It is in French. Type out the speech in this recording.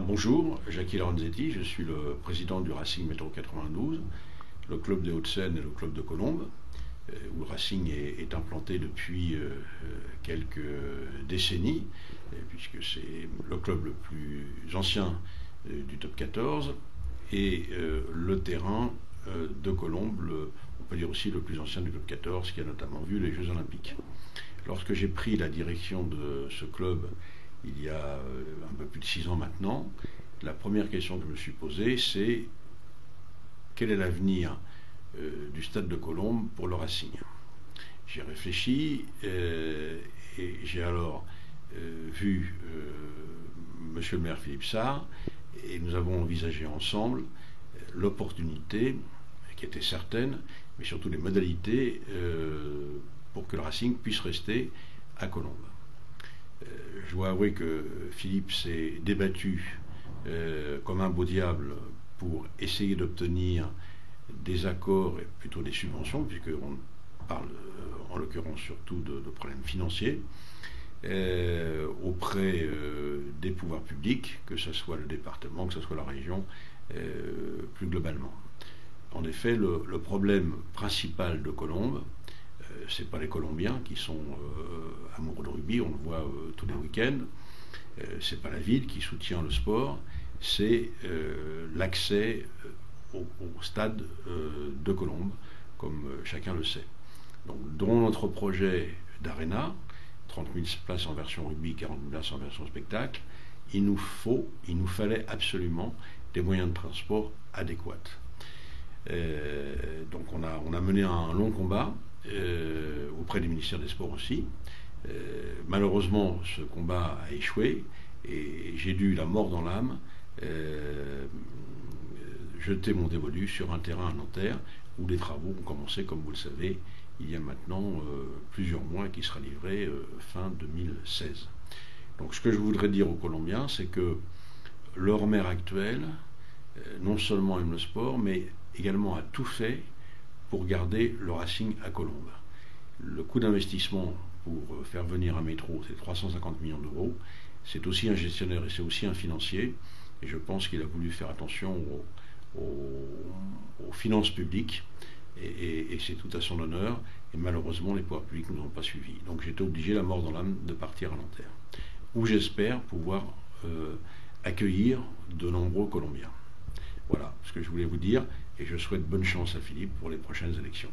Bonjour, Jackie Lorenzetti, je suis le président du Racing Métro 92, le club des Hauts-de-Seine et le club de Colombes, où le Racing est implanté depuis quelques décennies, puisque c'est le club le plus ancien du top 14 et le terrain de Colombes, on peut dire aussi le plus ancien du top 14, qui a notamment vu les Jeux Olympiques. Lorsque j'ai pris la direction de ce club il y a un peu plus de 6 ans maintenant, la première question que je me suis posée, c'est quel est l'avenir du stade de Colombes pour le Racing. J'ai réfléchi et j'ai alors vu monsieur le maire Philippe Sarr, et nous avons envisagé ensemble l'opportunité qui était certaine, mais surtout les modalités pour que le Racing puisse rester à Colombes. Je dois avouer que Philippe s'est débattu comme un beau diable pour essayer d'obtenir des accords et plutôt des subventions, puisqu'on parle en l'occurrence surtout de problèmes financiers, auprès des pouvoirs publics, que ce soit le département, que ce soit la région, plus globalement. En effet, le problème principal de Colombes, c'est pas les Colombiens qui sont amoureux de rugby, on le voit tous les week-ends. C'est pas la ville qui soutient le sport, c'est l'accès au stade de Colombes, comme chacun le sait. Donc, dans notre projet d'Arena, 30 000 places en version rugby, 40 000 places en version spectacle, il nous fallait absolument des moyens de transport adéquats. Donc on a mené un long combat auprès du ministère des Sports aussi. Malheureusement, ce combat a échoué et j'ai dû, la mort dans l'âme, jeter mon dévolu sur un terrain à Nanterre où les travaux ont commencé, comme vous le savez, il y a maintenant plusieurs mois, qui sera livré fin 2016. Donc ce que je voudrais dire aux Colombiens, c'est que leur maire actuel, non seulement aime le sport, mais également a tout fait pour garder le Racing à Colombes. Le coût d'investissement pour faire venir un métro, c'est 350 millions d'euros. C'est aussi un gestionnaire et c'est aussi un financier. Et je pense qu'il a voulu faire attention aux finances publiques. Et c'est tout à son honneur. Et malheureusement, les pouvoirs publics ne nous ont pas suivis. Donc j'étais obligé, la mort dans l'âme, de partir à Nanterre, où j'espère pouvoir accueillir de nombreux Colombiens. Voilà ce que je voulais vous dire, et je souhaite bonne chance à Philippe pour les prochaines élections.